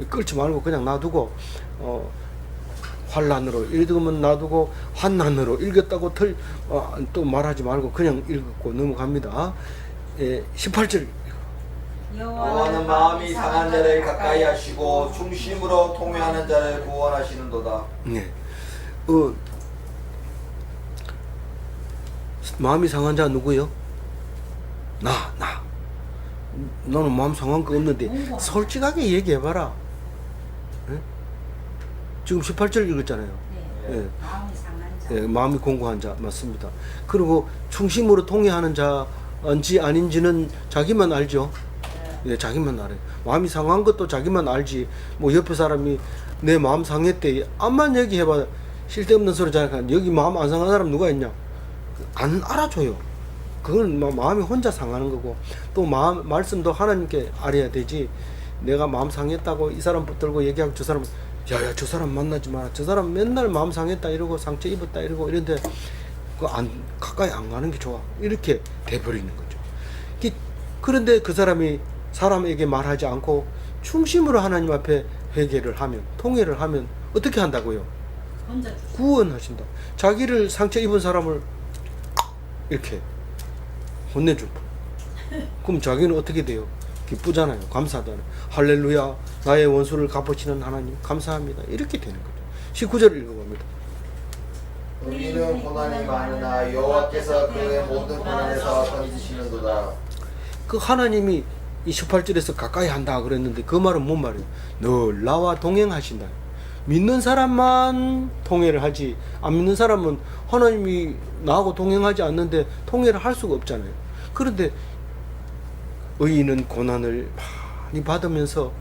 끌지 말고 그냥 놔두고 환란으로 읽으면 놔두고 환난으로 읽었다고 또 말하지 말고 그냥 읽고 넘어갑니다. 18절 여호와는 마음이 상한 자를 가까이 하시고 중심으로 통회하는 자를 구원하시는도다. 네. 마음이 상한 자 누구요? 너는 마음 상한 거 없는데 솔직하게 얘기해봐라. 네? 지금 18절 읽었잖아요. 네. 예. 마음이 상한 자. 예, 마음이 공고한 자 맞습니다. 그리고 중심으로 통회하는 자인지 아닌지는 자기만 알죠. 예, 자기만 알아요. 마음이 상한 것도 자기만 알지. 뭐 옆에 사람이 내 마음 상했대. 암만 얘기해봐 쓸데없는 소리 잘하니까 여기 마음 안 상한 사람 누가 있냐? 안 알아줘요. 그건 마음이 혼자 상하는 거고 또 말씀도 하나님께 알아야 되지. 내가 마음 상했다고 이 사람 붙들고 얘기하고 저 사람 야야 저 사람 만나지 마라. 저 사람 맨날 마음 상했다 이러고 상처 입었다 이러고 이런데 가까이 안 가는 게 좋아. 이렇게 돼버리는 거죠. 그런데 그 사람이 사람에게 말하지 않고 중심으로 하나님 앞에 회개를 하면 통회를 하면 어떻게 한다고요? 구원하신다. 자기를 상처 입은 사람을 이렇게 혼내줘. 그럼 자기는 어떻게 돼요? 기쁘잖아요. 감사하잖아요. 할렐루야 나의 원수를 갚으시는 하나님 감사합니다. 이렇게 되는 거죠. 19절 읽어봅니다. 우리는 고난이 많으나 여호와께서 그의 모든 고난에서 건지시는도다. 그 하나님이 이 18절에서 가까이 한다 그랬는데 그 말은 뭔 말이에요? 늘 나와 동행하신다. 믿는 사람만 통회를 하지 안 믿는 사람은 하나님이 나하고 동행하지 않는데 통회를 할 수가 없잖아요. 그런데 의인은 고난을 많이 받으면서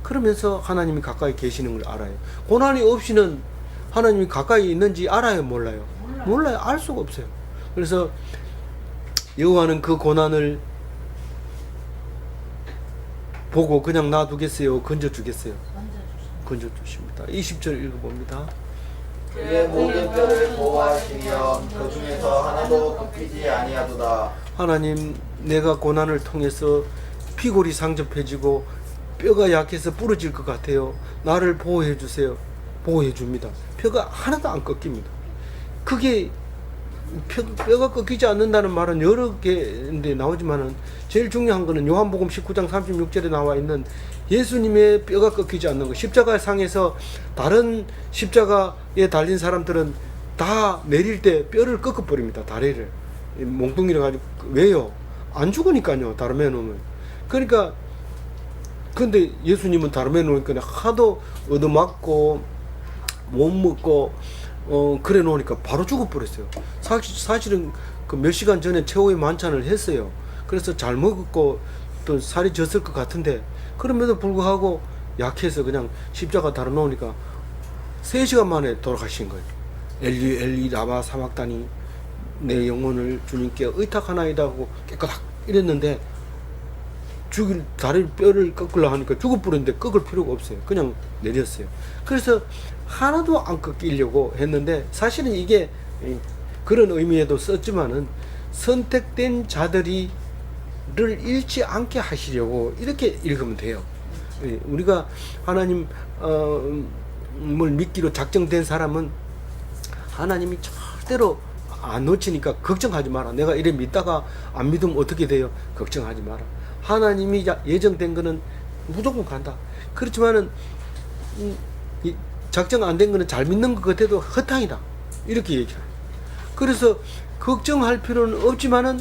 그러면서 하나님이 가까이 계시는 걸 알아요. 고난이 없이는 하나님이 가까이 있는지 알아요? 몰라요? 몰라요. 알 수가 없어요. 그래서 여호와는 그 고난을 보고 그냥 놔두겠어요? 건져주겠어요? 먼저 주십니다. 건져주십니다. 20절 읽어봅니다. 그의 모든 뼈를 보호하시며 그 중에서 하나도 꺾이지 아니하도다. 하나님, 내가 고난을 통해서 피골이 상접해지고 뼈가 약해서 부러질 것 같아요. 나를 보호해 주세요. 보호해 줍니다. 뼈가 하나도 안 꺾입니다. 그게 뼈가 꺾이지 않는다는 말은 여러 개인데 나오지만은 제일 중요한 거는 요한복음 19장 36절에 나와 있는 예수님의 뼈가 꺾이지 않는 거. 십자가 상에서 다른 십자가에 달린 사람들은 다 내릴 때 뼈를 꺾어버립니다. 다리를 몽둥이를 가지고. 왜요? 안 죽으니까요. 다름에 놓으면. 그러니까 근데 예수님은 다름에 놓으니까 하도 얻어맞고 못 먹고 그래 놓으니까 바로 죽어버렸어요. 사실은 그 몇 시간 전에 최후의 만찬을 했어요. 그래서 잘 먹었고 또 살이 졌을 것 같은데 그럼에도 불구하고 약해서 그냥 십자가 달아 놓으니까 3시간 만에 돌아가신 거예요. 엘리 엘리 라마 사막다니 내 영혼을 주님께 의탁하나이다 하고 깨끗하게 이랬는데 죽일 다리 뼈를 꺾으려 하니까 죽어버렸는데 꺾을 필요가 없어요. 그냥 내렸어요. 그래서 하나도 안 꺾이려고 했는데 사실은 이게 그런 의미에도 썼지만은 선택된 자들이를 잃지 않게 하시려고 이렇게 읽으면 돼요. 우리가 하나님 뭘 믿기로 작정된 사람은 하나님이 절대로 안 놓치니까 걱정하지 마라. 내가 이래 믿다가 안 믿으면 어떻게 돼요? 걱정하지 마라. 하나님이 예정된 거는 무조건 간다. 그렇지만은 작정 안 된 거는 잘 믿는 것 같아도 허탕이다. 이렇게 얘기해요. 그래서 걱정할 필요는 없지만은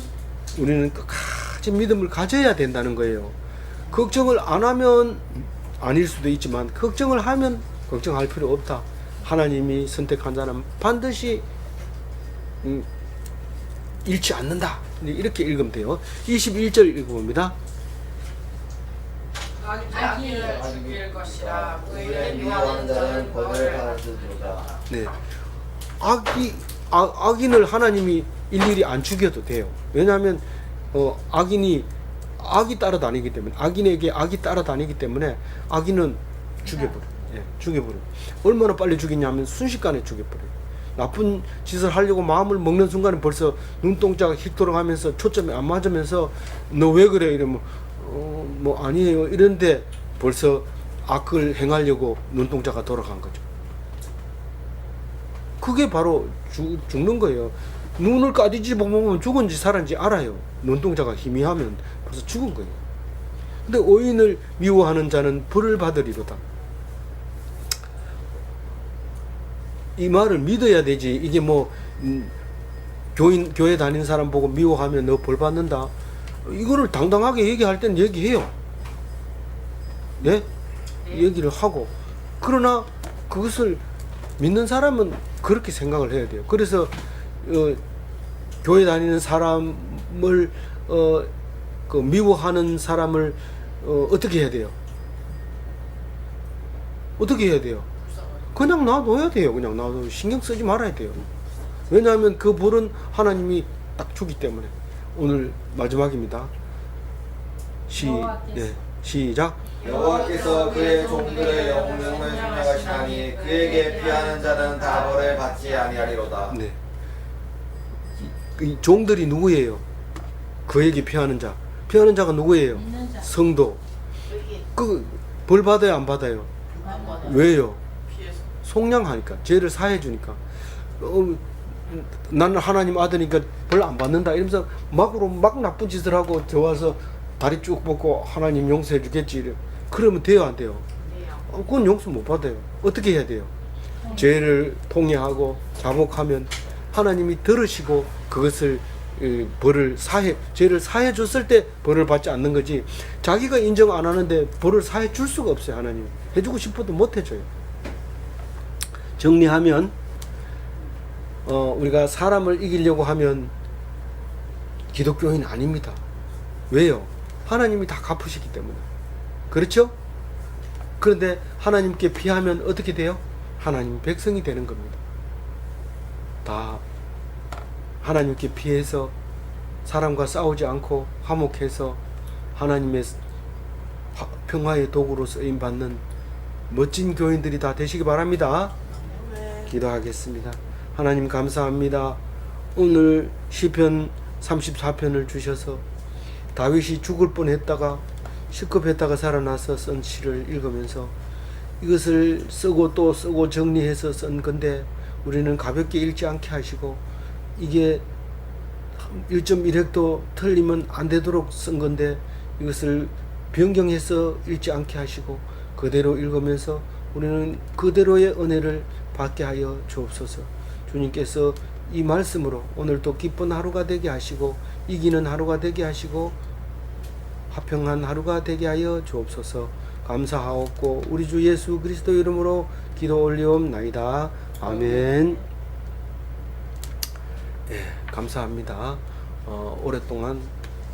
우리는 끝까지 믿음을 가져야 된다는 거예요. 걱정을 안 하면 아닐 수도 있지만 걱정을 하면 걱정할 필요 없다. 하나님이 선택한 자는 반드시 잃지 않는다. 이렇게 읽으면 돼요. 21절 읽어봅니다. 악인을 죽일 것이라. 그의 의를 미워하는 자는 미워하는 벌을 자는 받으리로다. 네. 악인을 하나님이 일일이 안 죽여도 돼요. 왜냐하면 악이 따라다니기 때문에 악인에게 악이 따라다니기 때문에 악인은 죽여버려. 예, 죽여버려. 얼마나 빨리 죽이냐면 순식간에 죽여버려. 나쁜 짓을 하려고 마음을 먹는 순간에 벌써 눈동자가 휙돌아가면서 초점이 안 맞으면서 너 왜 그래 이러면 뭐 아니에요 이런데 벌써 악을 행하려고 눈동자가 돌아간 거죠. 그게 바로 죽는 거예요. 눈을 까디집어 보면 죽은지 살았는지 알아요. 눈동자가 희미하면 벌써 죽은 거예요. 근데 의인을 미워하는 자는 벌을 받으리로다. 이 말을 믿어야 되지. 이게 뭐 교회 다니는 사람 보고 미워하면 너 벌 받는다. 이거를 당당하게 얘기할 때는 얘기해요. 네? 얘기를 하고. 그러나 그것을 믿는 사람은 그렇게 생각을 해야 돼요. 그래서 교회 다니는 사람을 그 미워하는 사람을 어떻게 해야 돼요? 어떻게 해야 돼요? 그냥 놔둬야 돼요. 그냥 놔둬. 신경 쓰지 말아야 돼요. 왜냐하면 그 벌은 하나님이 딱 주기 때문에. 오늘 마지막입니다. 시작. 여호와께서 그의 종들의 영명을 생명하시나니 그에게 피하는 자는 다 벌을 받지 아니하리로다. 네. 이 종들이 누구예요? 그에게 피하는 자. 피하는 자가 누구예요? 믿는 자. 성도. 그 벌 받아요, 안 받아요? 왜요? 속량하니까. 죄를 사해 주니까. 나는 하나님 아들이니까 벌 안 받는다 이러면서 막 나쁜 짓을 하고 들어와서 다리 쭉 뻗고 하나님 용서해 주겠지. 그러면 돼요, 안 돼요? 그건 용서 못 받아요. 어떻게 해야 돼요? 죄를 통회하고 자복하면 하나님이 들으시고 그것을 죄를 사해 줬을 때 벌을 받지 않는 거지. 자기가 인정 안 하는데 벌을 사해 줄 수가 없어요. 하나님 해주고 싶어도 못 해줘요. 정리하면 우리가 사람을 이기려고 하면 기독교인 아닙니다. 왜요? 하나님이 다 갚으시기 때문에. 그렇죠? 그런데 하나님께 피하면 어떻게 돼요? 하나님 백성이 되는 겁니다. 다 하나님께 피해서 사람과 싸우지 않고 화목해서 하나님의 평화의 도구로 쓰임 받는 멋진 교인들이 다 되시기 바랍니다. 기도하겠습니다. 하나님 감사합니다. 오늘 시편 34편을 주셔서 다윗이 죽을 뻔했다가 시급했다가 살아나서 쓴 시를 읽으면서 이것을 쓰고 또 쓰고 정리해서 쓴 건데 우리는 가볍게 읽지 않게 하시고 이게 1.1획도 틀리면 안 되도록 쓴 건데 이것을 변경해서 읽지 않게 하시고 그대로 읽으면서 우리는 그대로의 은혜를 받게 하여 주옵소서. 주님께서 이 말씀으로 오늘도 기쁜 하루가 되게 하시고 이기는 하루가 되게 하시고 화평한 하루가 되게 하여 주옵소서. 감사하옵고 우리 주 예수 그리스도 이름으로 기도 올리옵나이다. 아멘. 감사합니다. 오랫동안